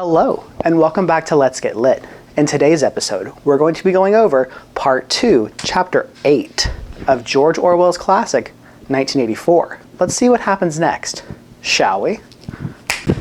Hello, and welcome back to Let's Get Lit. In today's episode, we're going to be going over Part 2, Chapter 8 of George Orwell's classic, 1984. Let's see what happens next, shall we?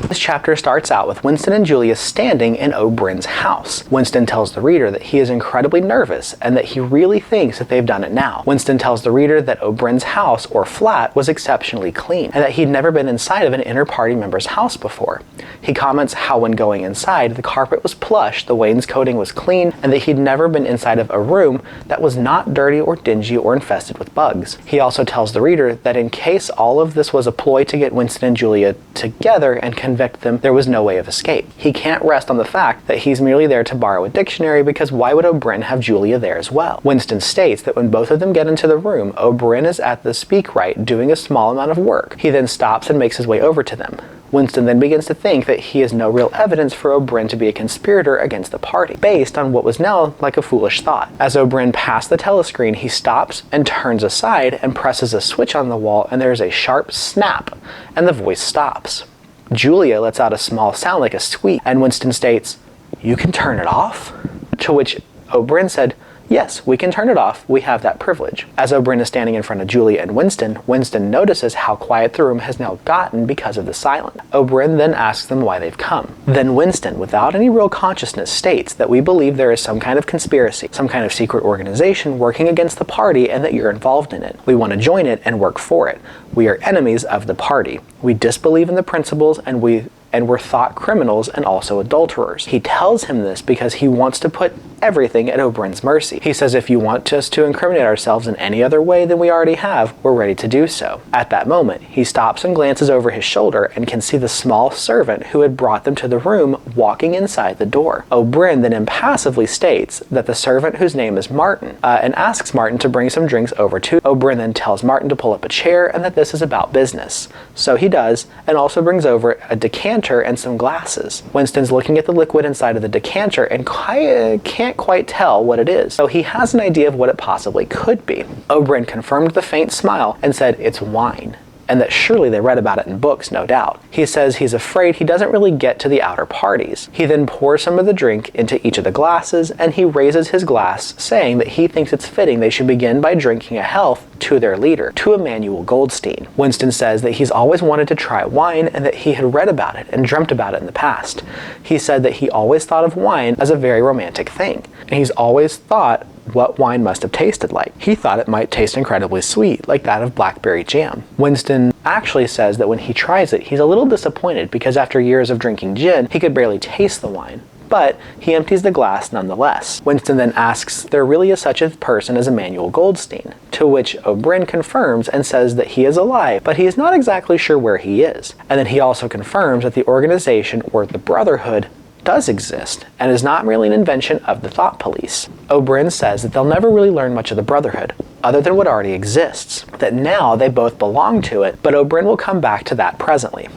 This chapter starts out with Winston and Julia standing in O'Brien's house. Winston tells the reader that he is incredibly nervous and that he really thinks that they've done it now. Winston tells the reader that O'Brien's house, or flat, was exceptionally clean and that he'd never been inside of an inter-party member's house before. He comments how when going inside, the carpet was plush, the wainscoting was clean, and that he'd never been inside of a room that was not dirty or dingy or infested with bugs. He also tells the reader that in case all of this was a ploy to get Winston and Julia together and convict them, there was no way of escape. He can't rest on the fact that he's merely there to borrow a dictionary, because why would O'Brien have Julia there as well? Winston states that when both of them get into the room, O'Brien is at the speakwrite doing a small amount of work. He then stops and makes his way over to them. Winston then begins to think that he has no real evidence for O'Brien to be a conspirator against the party, based on what was now like a foolish thought. As O'Brien passed the telescreen, he stops and turns aside and presses a switch on the wall, and there is a sharp snap, and the voice stops. Julia lets out a small sound like a squeak, and Winston states, "You can turn it off?" To which O'Brien said, "Yes, we can turn it off. We have that privilege." As O'Brien is standing in front of Julia and Winston notices how quiet the room has now gotten because of the silence. O'Brien then asks them why they've come. Then Winston, without any real consciousness, states that we believe there is some kind of conspiracy, some kind of secret organization working against the party, and that you're involved in it. We want to join it and work for it. We are enemies of the party. We disbelieve in the principles, and we're thought criminals and also adulterers. He tells him this because he wants to put everything at O'Brien's mercy. He says if you want us to incriminate ourselves in any other way than we already have, we're ready to do so. At that moment, he stops and glances over his shoulder and can see the small servant who had brought them to the room walking inside the door. O'Brien then impassively states that the servant, whose name is Martin, and asks Martin to bring some drinks over to. O'Brien then tells Martin to pull up a chair and that this is about business. So he does, and also brings over a decanter and some glasses. Winston's looking at the liquid inside of the decanter and can't quite tell what it is, so he has an idea of what it possibly could be. O'Brien confirmed the faint smile and said it's wine, and that surely they read about it in books, no doubt. He says he's afraid he doesn't really get to the outer parties. He then pours some of the drink into each of the glasses, and he raises his glass, saying that he thinks it's fitting they should begin by drinking a health to their leader, to Emanuel Goldstein. Winston says that he's always wanted to try wine and that he had read about it and dreamt about it in the past. He said that he always thought of wine as a very romantic thing, and he's always thought what wine must have tasted like. He thought it might taste incredibly sweet, like that of blackberry jam. Winston actually says that when he tries it, he's a little disappointed because after years of drinking gin, he could barely taste the wine. But he empties the glass nonetheless. Winston then asks if there really is such a person as Emanuel Goldstein, to which O'Brien confirms and says that he is alive, but he is not exactly sure where he is. And then he also confirms that the organization, or the Brotherhood, does exist, and is not really an invention of the thought police. O'Brien says that they'll never really learn much of the Brotherhood, other than what already exists, that now they both belong to it, but O'Brien will come back to that presently.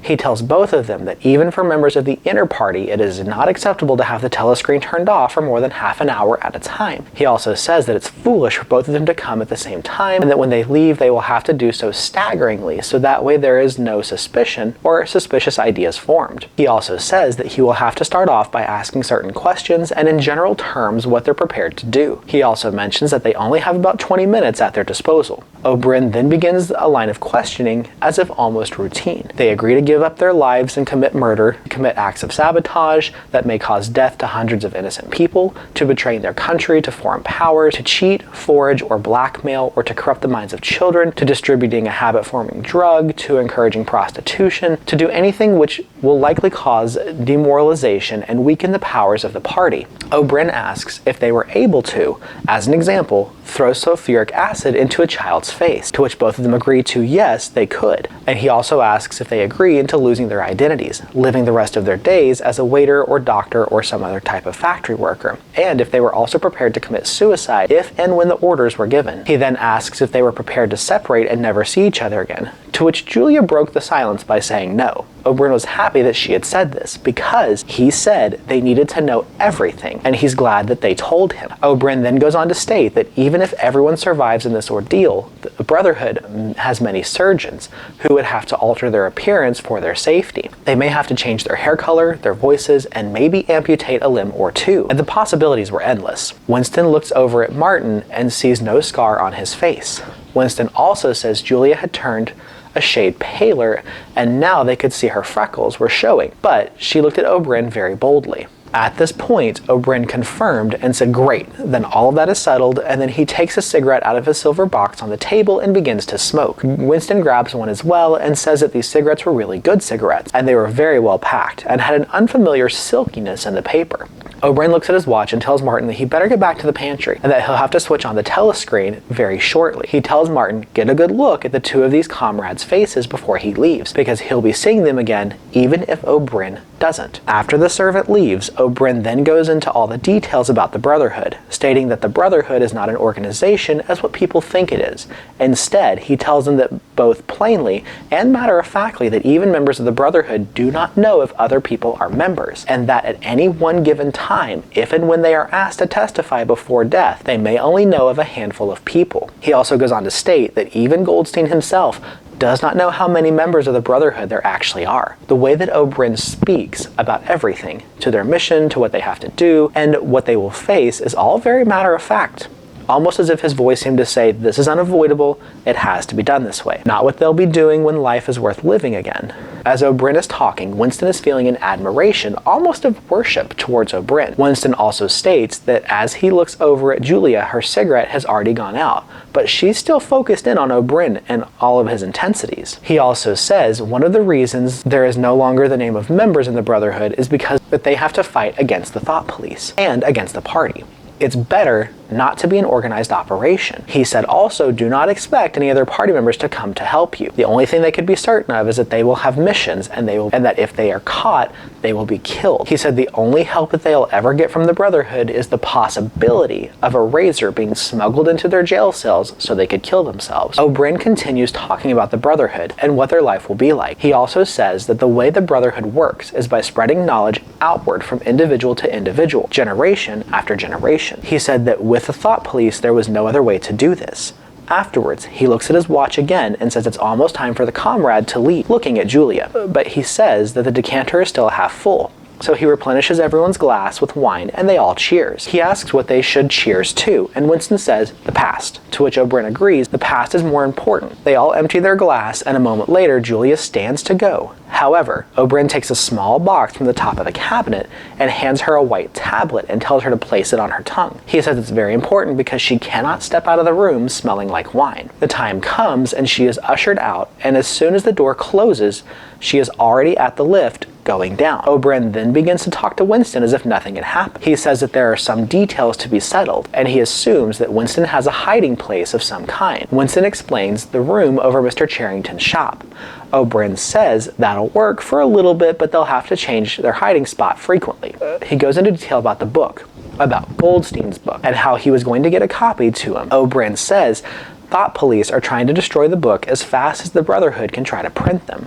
He tells both of them that even for members of the inner party, it is not acceptable to have the telescreen turned off for more than half an hour at a time. He also says that it's foolish for both of them to come at the same time, and that when they leave, they will have to do so staggeringly, so that way there is no suspicion or suspicious ideas formed. He also says that he will have to start off by asking certain questions and in general terms what they're prepared to do. He also mentions that they only have about 20 minutes at their disposal. O'Brien then begins a line of questioning as if almost routine. They agree to give up their lives and commit murder, commit acts of sabotage that may cause death to hundreds of innocent people, to betray their country to foreign powers, to cheat, forage, or blackmail, or to corrupt the minds of children, to distributing a habit-forming drug, to encouraging prostitution, to do anything which will likely cause demoralization and weaken the powers of the party. O'Brien asks if they were able to, as an example, throw sulfuric acid into a child's face, to which both of them agree to yes, they could. And he also asks if they agree into losing their identities, living the rest of their days as a waiter or doctor or some other type of factory worker, and if they were also prepared to commit suicide if and when the orders were given. He then asks if they were prepared to separate and never see each other again, to which Julia broke the silence by saying no. Oberyn was happy that she had said this, because he said they needed to know everything, and he's glad that they told him. Oberyn then goes on to state that even if everyone survives in this ordeal, the Brotherhood has many surgeons who would have to alter their appearance for their safety. They may have to change their hair color, their voices, and maybe amputate a limb or two, and the possibilities were endless. Winston looks over at Martin and sees no scar on his face. Winston also says Julia had turned a shade paler, and now they could see her freckles were showing, but she looked at Oberyn very boldly. At this point, Oberyn confirmed and said, "Great, then all of that is settled," and then he takes a cigarette out of his silver box on the table and begins to smoke. Winston grabs one as well and says that these cigarettes were really good cigarettes, and they were very well packed, and had an unfamiliar silkiness in the paper. Oberyn looks at his watch and tells Martin that he better get back to the pantry, and that he'll have to switch on the telescreen very shortly. He tells Martin, get a good look at the two of these comrades' faces before he leaves, because he'll be seeing them again even if Oberyn doesn't. After the servant leaves, Oberyn then goes into all the details about the Brotherhood, stating that the Brotherhood is not an organization as what people think it is. Instead, he tells them that both plainly and matter-of-factly that even members of the Brotherhood do not know if other people are members, and that at any one given time, if and when they are asked to testify before death, they may only know of a handful of people. He also goes on to state that even Goldstein himself does not know how many members of the Brotherhood there actually are. The way that Oberyn speaks about everything, to their mission, to what they have to do, and what they will face, is all very matter-of-fact. Almost as if his voice seemed to say, this is unavoidable, it has to be done this way. Not what they'll be doing when life is worth living again. As Oberyn is talking, Winston is feeling an admiration, almost of worship, towards Oberyn. Winston also states that as he looks over at Julia, her cigarette has already gone out, but she's still focused in on Oberyn and all of his intensities. He also says one of the reasons there is no longer the name of members in the Brotherhood is because that they have to fight against the Thought Police and against the party. It's better not to be an organized operation. He said also, do not expect any other party members to come to help you. The only thing they could be certain of is that they will have missions, and that if they are caught, they will be killed. He said the only help that they'll ever get from the Brotherhood is the possibility of a razor being smuggled into their jail cells so they could kill themselves. Oberyn continues talking about the Brotherhood and what their life will be like. He also says that the way the Brotherhood works is by spreading knowledge outward from individual to individual, generation after generation. He said that with the Thought Police, there was no other way to do this. Afterwards, he looks at his watch again and says it's almost time for the comrade to leave, looking at Julia. But he says that the decanter is still half full. So he replenishes everyone's glass with wine, and they all cheers. He asks what they should cheers to, and Winston says, the past, to which Oberyn agrees the past is more important. They all empty their glass, and a moment later, Julia stands to go. However, Oberyn takes a small box from the top of the cabinet and hands her a white tablet and tells her to place it on her tongue. He says it's very important because she cannot step out of the room smelling like wine. The time comes and she is ushered out, and as soon as the door closes, she is already at the lift going down. Oberyn then begins to talk to Winston as if nothing had happened. He says that there are some details to be settled, and he assumes that Winston has a hiding place of some kind. Winston explains the room over Mr. Charrington's shop. Oberyn says that'll work for a little bit, but they'll have to change their hiding spot frequently. He goes into detail about the book, about Goldstein's book, and how he was going to get a copy to him. Oberyn says Thought Police are trying to destroy the book as fast as the Brotherhood can try to print them.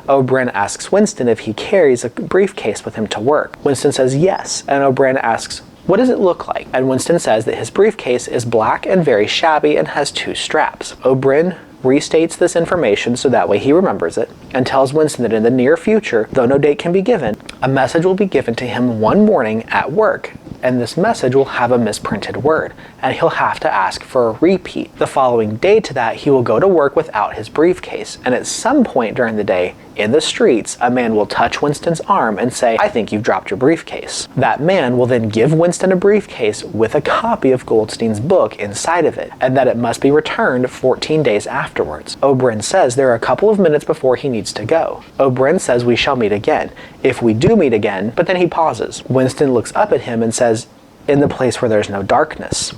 Oberyn asks Winston if he carries a briefcase with him to work. Winston says yes, and Oberyn asks, what does it look like? And Winston says that his briefcase is black and very shabby and has 2 straps. Oberyn restates this information so that way he remembers it, and tells Winston that in the near future, though no date can be given, a message will be given to him one morning at work, and this message will have a misprinted word, and he'll have to ask for a repeat. The following day to that, he will go to work without his briefcase, and at some point during the day, in the streets, a man will touch Winston's arm and say, I think you've dropped your briefcase. That man will then give Winston a briefcase with a copy of Goldstein's book inside of it, and that it must be returned 14 days afterwards. Oberyn says there are a couple of minutes before he needs to go. Oberyn says we shall meet again, if we do meet again, but then he pauses. Winston looks up at him and says, in the place where there's no darkness.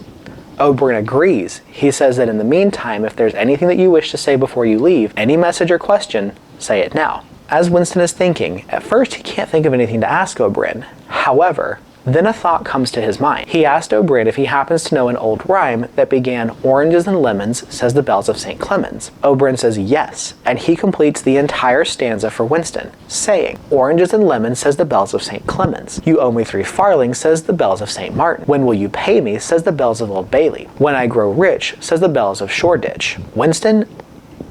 Oberyn agrees. He says that in the meantime, if there's anything that you wish to say before you leave, any message or question, say it now. As Winston is thinking, at first he can't think of anything to ask Oberyn. However, Then a thought comes to his mind. He asked Oberyn if he happens to know an old rhyme that began, "Oranges and lemons, says the bells of St. Clemens." Oberyn says yes, and he completes the entire stanza for Winston, saying, "Oranges and lemons, says the bells of St. Clemens. You owe me 3 farthings, says the bells of St. Martin. When will you pay me, says the bells of Old Bailey. When I grow rich, says the bells of Shoreditch." Winston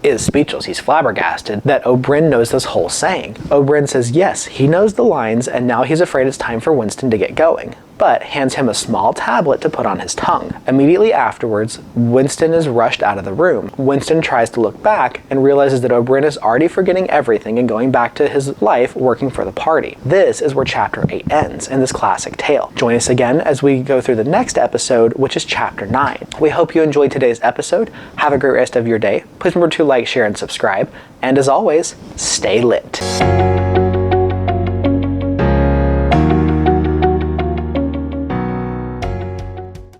is speechless. He's flabbergasted that Oberyn knows this whole saying. Oberyn says yes, he knows the lines, and now he's afraid it's time for Winston to get going, but hands him a small tablet to put on his tongue. Immediately afterwards, Winston is rushed out of the room. Winston tries to look back and realizes that Oberyn is already forgetting everything and going back to his life working for the party. This is where chapter 8 ends in this classic tale. Join us again as we go through the next episode, which is chapter 9. We hope you enjoyed today's episode. Have a great rest of your day. Please remember to like, share, and subscribe. And as always, stay lit.